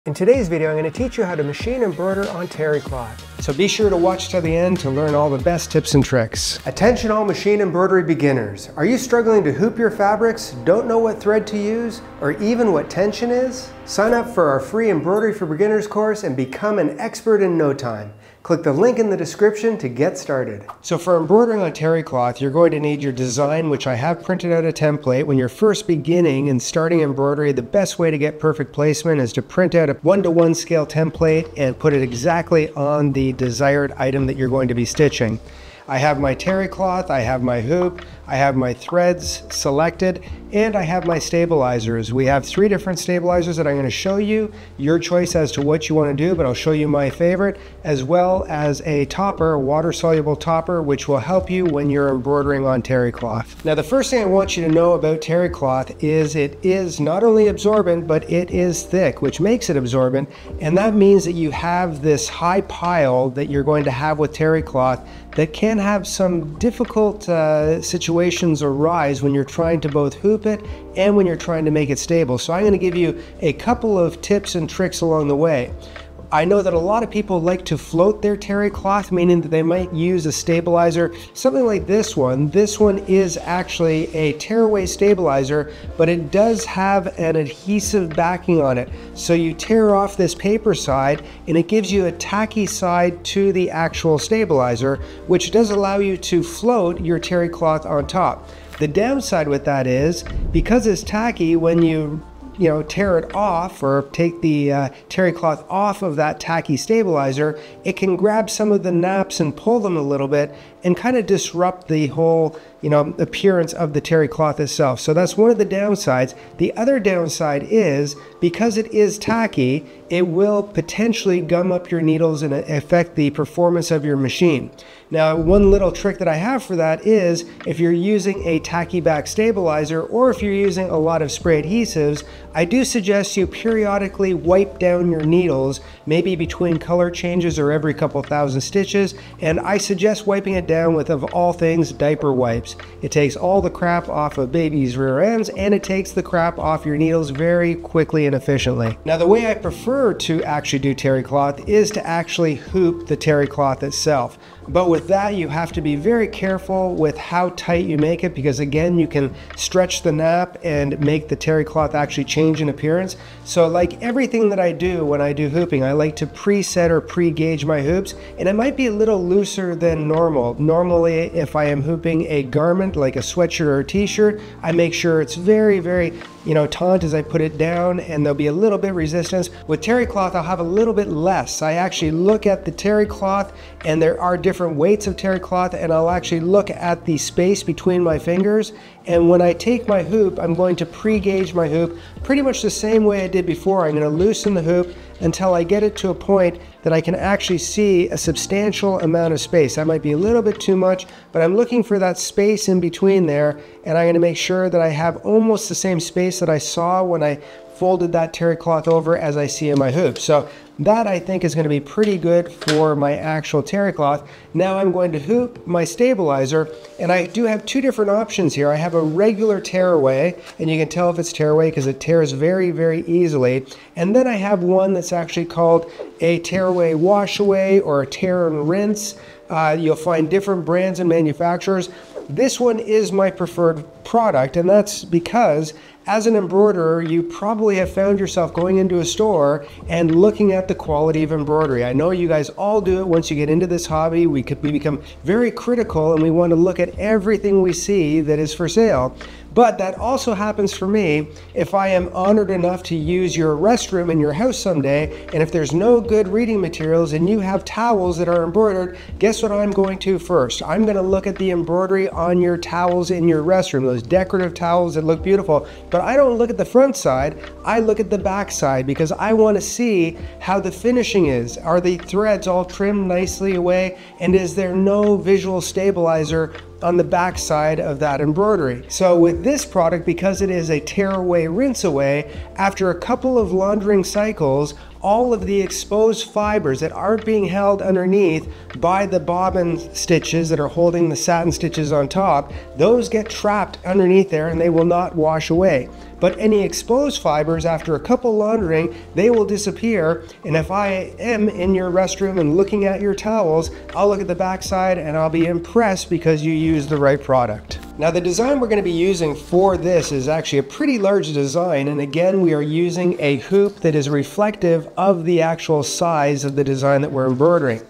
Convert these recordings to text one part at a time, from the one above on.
In today's video, I'm going to teach you how to machine embroider on terry cloth. So be sure to watch to the end to learn all the best tips and tricks. Attention all machine embroidery beginners. Are you struggling to hoop your fabrics, don't know what thread to use, or even what tension is? Sign up for our free Embroidery for Beginners course and become an expert in no time. Click the link in the description to get started. So for embroidering on terry cloth, you're going to need your design, which I have printed out a template. When you're first beginning and starting embroidery, the best way to get perfect placement is to print out a 1:1 scale template and put it exactly on the desired item that you're going to be stitching. I have my terry cloth, I have my hoop, I have my threads selected, and I have my stabilizers. We have 3 different stabilizers that I'm going to show you. Your choice as to what you want to do, but I'll show you my favorite, as well as a topper, a water-soluble topper, which will help you when you're embroidering on terry cloth. Now, the first thing I want you to know about terry cloth is it is not only absorbent, but it is thick, which makes it absorbent, and that means that you have this high pile that you're going to have with terry cloth that can have some difficult situations arise when you're trying to both hoop it and when you're trying to make it stable. So I'm going to give you a couple of tips and tricks along the way. I know that a lot of people like to float their terry cloth, meaning that they might use a stabilizer, something like this one. This one is actually a tearaway stabilizer, but it does have an adhesive backing on it. So you tear off this paper side and it gives you a tacky side to the actual stabilizer, which does allow you to float your terry cloth on top. The downside with that is, because it's tacky, when you tear it off or take the terry cloth off of that tacky stabilizer, it can grab some of the naps and pull them a little bit and kind of disrupt the whole appearance of the terry cloth itself. So that's one of the downsides. The other downside is, because it is tacky, it will potentially gum up your needles and affect the performance of your machine. Now, one little trick that I have for that is, if you're using a tacky back stabilizer or if you're using a lot of spray adhesives, I do suggest you periodically wipe down your needles, maybe between color changes or every couple thousand stitches, and I suggest wiping it down with, of all things, diaper wipes. It takes all the crap off of babies' rear ends, and it takes the crap off your needles very quickly and efficiently. Now, the way I prefer to actually do terry cloth is to actually hoop the terry cloth itself. But with that, you have to be very careful with how tight you make it, because again, you can stretch the nap and make the terry cloth actually change in appearance. So like everything that I do when I do hooping, I like to preset or pre-gauge my hoops, and it might be a little looser than normal. Normally, if I am hooping a garment like a sweatshirt or a t-shirt, I make sure it's very taut as I put it down, and there'll be a little bit resistance. With terry cloth, I'll have a little bit less. I actually look at the terry cloth, and there are different weights of terry cloth, and I'll actually look at the space between my fingers, and when I take my hoop, I'm going to pre-gauge my hoop pretty much the same way I did before. I'm going to loosen the hoop until I get it to a point that I can actually see a substantial amount of space. That might be a little bit too much, but I'm looking for that space in between there, and I'm going to make sure that I have almost the same space that I saw when I folded that terry cloth over as I see in my hoop. So that, I think, is going to be pretty good for my actual terry cloth. Now I'm going to hoop my stabilizer, and I do have 2 different options here. I have a regular tearaway, and you can tell if it's tearaway because it tears very easily. And then I have one that's actually called a tearaway wash away or a tear and rinse. You'll find different brands and manufacturers. This one is my preferred product, and that's because as an embroiderer, you probably have found yourself going into a store and looking at the quality of embroidery. I know you guys all do it. Once you get into this hobby, we become very critical, and we want to look at everything we see that is for sale. But that also happens for me if I am honored enough to use your restroom in your house someday, and if there's no good reading materials and you have towels that are embroidered, guess what I'm going to first? I'm going to look at the embroidery on your towels in your restroom, those decorative towels that look beautiful. But I don't look at the front side, I look at the back side, because I want to see how the finishing is. Are the threads all trimmed nicely away, and is there no visual stabilizer on the back side of that embroidery? So with this product, because it is a tear away, rinse away, after a couple of laundering cycles, all of the exposed fibers that aren't being held underneath by the bobbin stitches that are holding the satin stitches on top, those get trapped underneath there and they will not wash away. But any exposed fibers, after a couple laundering, they will disappear. And if I am in your restroom and looking at your towels, I'll look at the backside and I'll be impressed because you used the right product. Now the design we're going to be using for this is actually a pretty large design, and again we are using a hoop that is reflective of the actual size of the design that we're embroidering.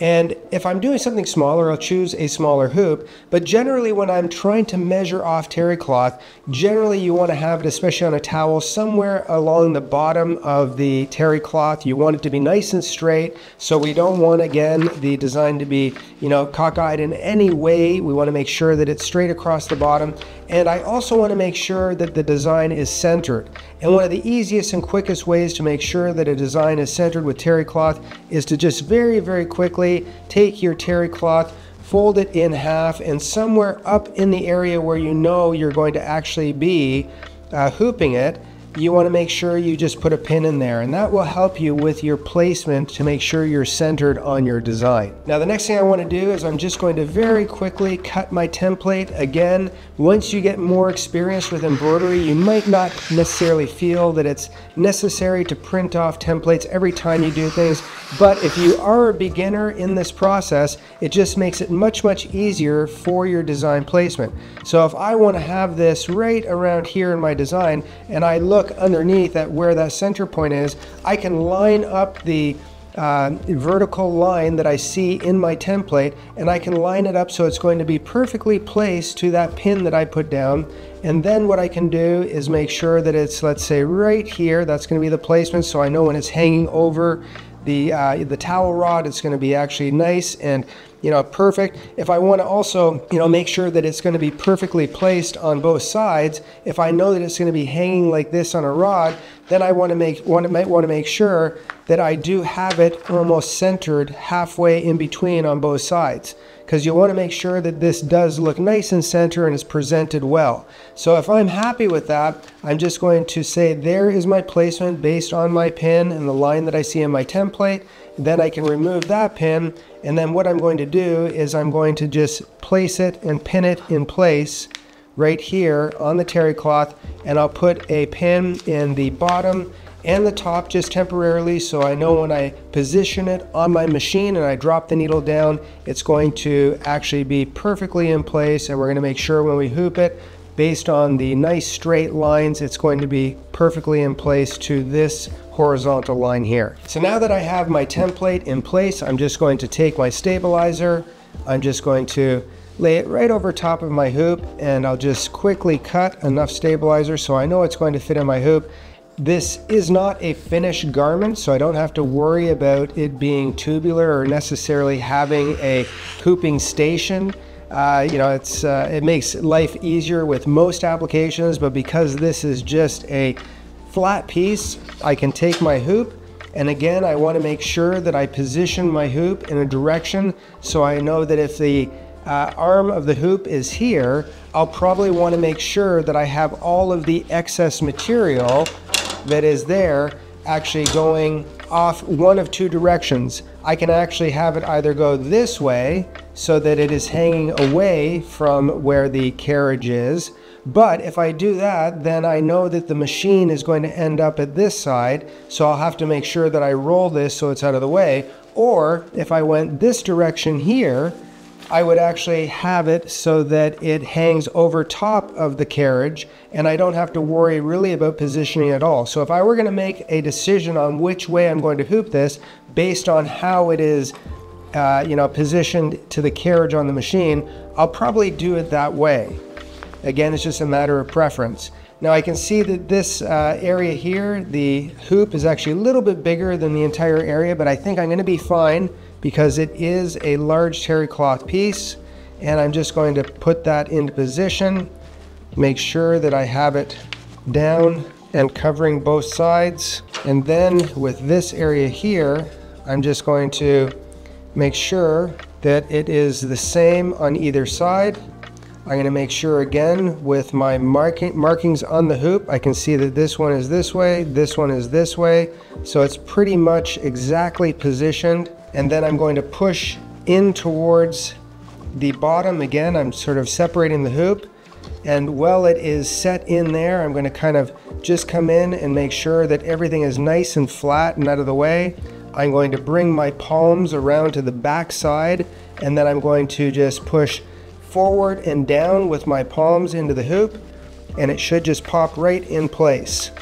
And if I'm doing something smaller, I'll choose a smaller hoop. But generally when I'm trying to measure off terry cloth, generally you want to have it, especially on a towel, somewhere along the bottom of the terry cloth. You want it to be nice and straight. So we don't want, again, the design to be, cockeyed in any way. We want to make sure that it's straight across the bottom. And I also want to make sure that the design is centered. And one of the easiest and quickest ways to make sure that a design is centered with terry cloth is to just very, very quickly take your terry cloth, fold it in half, and somewhere up in the area where you know you're going to actually be hooping it, you want to make sure you just put a pin in there, and that will help you with your placement to make sure you're centered on your design. Now the next thing I want to do is I'm just going to very quickly cut my template. Again, once you get more experience with embroidery, you might not necessarily feel that it's necessary to print off templates every time you do things, but if you are a beginner in this process, it just makes it much, much easier for your design placement. So if I want to have this right around here in my design, and I look underneath at where that center point is, I can line up the vertical line that I see in my template, and I can line it up so it's going to be perfectly placed to that pin that I put down. And then what I can do is make sure that it's, let's say, right here. That's going to be the placement, so I know when it's hanging over the towel rod, it's going to be actually nice and perfect. If I want to also make sure that it's going to be perfectly placed on both sides, if I know that it's going to be hanging like this on a rod, then I might want to make sure that I do have it almost centered halfway in between on both sides, because you want to make sure that this does look nice and center and is presented well. So if I'm happy with that, I'm just going to say there is my placement based on my pin and the line that I see in my template. Then I can remove that pin, and then what I'm going to do is I'm going to just place it and pin it in place right here on the terry cloth, and I'll put a pin in the bottom and the top just temporarily, so I know when I position it on my machine and I drop the needle down, it's going to actually be perfectly in place. And we're going to make sure when we hoop it, based on the nice straight lines, it's going to be perfectly in place to this horizontal line here. So now that I have my template in place, I'm just going to take my stabilizer, I'm just going to lay it right over top of my hoop, and I'll just quickly cut enough stabilizer so I know it's going to fit in my hoop. This is not a finished garment, so I don't have to worry about it being tubular or necessarily having a hooping station. It makes life easier with most applications, but because this is just a flat piece, I can take my hoop, and again, I want to make sure that I position my hoop in a direction so I know that if the arm of the hoop is here, I'll probably want to make sure that I have all of the excess material that is there actually going off one of two directions. I can actually have it either go this way so that it is hanging away from where the carriage is, but if I do that, then I know that the machine is going to end up at this side, so I'll have to make sure that I roll this so it's out of the way. Or if I went this direction here, I would actually have it so that it hangs over top of the carriage, and I don't have to worry really about positioning at all. So if I were going to make a decision on which way I'm going to hoop this based on how it is positioned to the carriage on the machine, I'll probably do it that way. Again, it's just a matter of preference. Now I can see that this area here, the hoop is actually a little bit bigger than the entire area, but I think I'm going to be fine because it is a large terry cloth piece, and I'm just going to put that into position, make sure that I have it down and covering both sides, and then with this area here, I'm just going to make sure that it is the same on either side. I'm going to make sure again with my markings on the hoop, I can see that this one is this way, this one is this way. So it's pretty much exactly positioned. And then I'm going to push in towards the bottom. Again, I'm sort of separating the hoop. And while it is set in there, I'm going to kind of just come in and make sure that everything is nice and flat and out of the way. I'm going to bring my palms around to the back side, and then I'm going to just push forward and down with my palms into the hoop, and it should just pop right in place.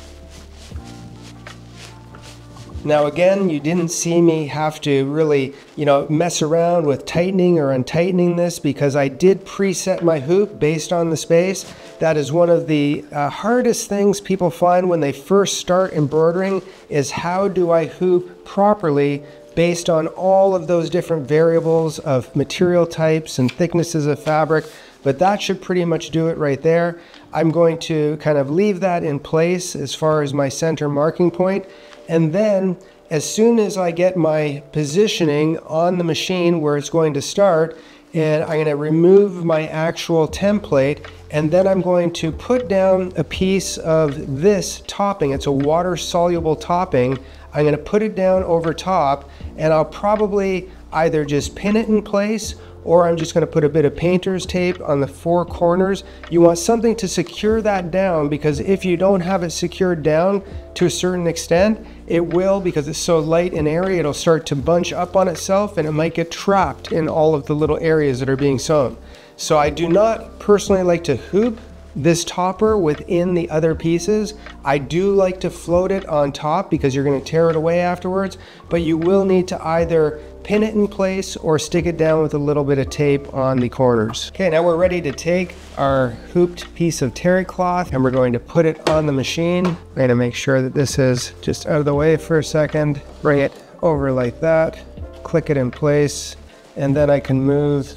Now again, you didn't see me have to really, mess around with tightening or untightening this, because I did preset my hoop based on the space. That is one of the hardest things people find when they first start embroidering, is how do I hoop properly based on all of those different variables of material types and thicknesses of fabric. But that should pretty much do it right there. I'm going to kind of leave that in place as far as my center marking point. And then as soon as I get my positioning on the machine where it's going to start, and I'm going to remove my actual template, and then I'm going to put down a piece of this topping. It's a water soluble topping. I'm going to put it down over top, and I'll probably either just pin it in place, or I'm just going to put a bit of painter's tape on the 4 corners. You want something to secure that down, because if you don't have it secured down to a certain extent, it will, because it's so light and airy, it'll start to bunch up on itself, and it might get trapped in all of the little areas that are being sewn. So I do not personally like to hoop this topper within the other pieces. I do like to float it on top, because you're going to tear it away afterwards, but you will need to either pin it in place or stick it down with a little bit of tape on the corners. Okay, now we're ready to take our hooped piece of terry cloth, and we're going to put it on the machine. I'm going to make sure that this is just out of the way for a second. Bring it over like that, click it in place, and then I can move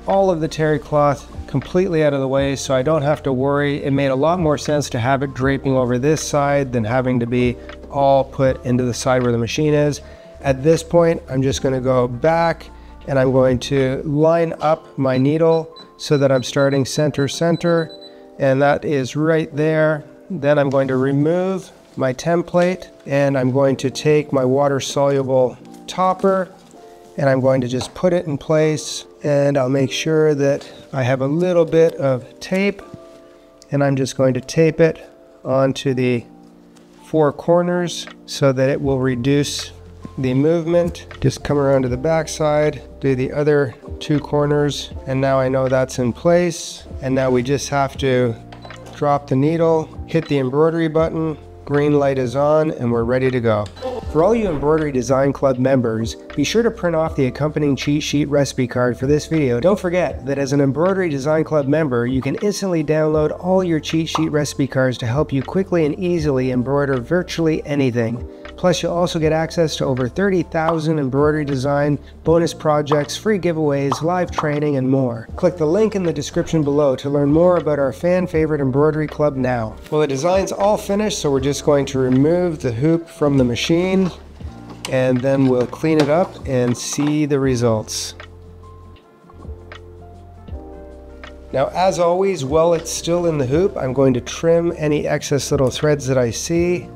all of the terry cloth completely out of the way, so I don't have to worry. It made a lot more sense to have it draping over this side than having to be all put into the side where the machine is. At this point, I'm just going to go back, and I'm going to line up my needle so that I'm starting center, and that is right there. Then I'm going to remove my template, and I'm going to take my water-soluble topper, and I'm going to just put it in place, and I'll make sure that I have a little bit of tape, and I'm just going to tape it onto the 4 corners so that it will reduce the movement. Just come around to the back side, do the other 2 corners, and now I know that's in place. And now we just have to drop the needle, hit the embroidery button, green light is on, and we're ready to go. For all you Embroidery Design Club members, be sure to print off the accompanying cheat sheet recipe card for this video. Don't forget that as an Embroidery Design Club member, you can instantly download all your cheat sheet recipe cards to help you quickly and easily embroider virtually anything. Plus, you'll also get access to over 30,000 embroidery design, bonus projects, free giveaways, live training, and more. Click the link in the description below to learn more about our fan favorite embroidery club now. Well, the design's all finished, so we're just going to remove the hoop from the machine, and then we'll clean it up and see the results. Now, as always, while it's still in the hoop, I'm going to trim any excess little threads that I see.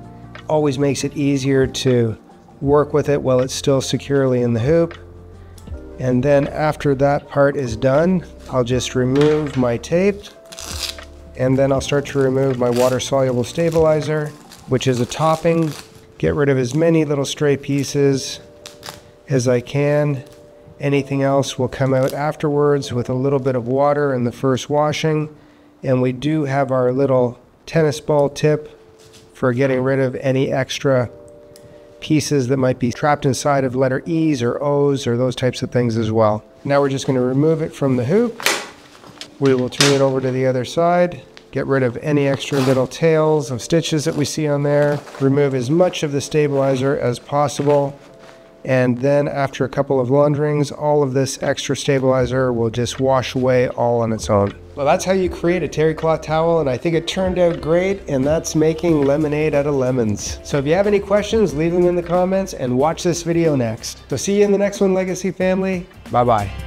Always makes it easier to work with it while it's still securely in the hoop. And then after that part is done, I'll just remove my tape, and then I'll start to remove my water-soluble stabilizer, which is a topping. Get rid of as many little stray pieces as I can. Anything else will come out afterwards with a little bit of water in the first washing. And we do have our little tennis ball tip for getting rid of any extra pieces that might be trapped inside of letter E's or O's or those types of things as well. Now we're just going to remove it from the hoop. We will turn it over to the other side, get rid of any extra little tails of stitches that we see on there, remove as much of the stabilizer as possible, and then after a couple of launderings, all of this extra stabilizer will just wash away all on its own. Well, that's how you create a terry cloth towel, and I think it turned out great, and that's making lemonade out of lemons. So if you have any questions, leave them in the comments and watch this video next. So see you in the next one, Legacy family. Bye-bye.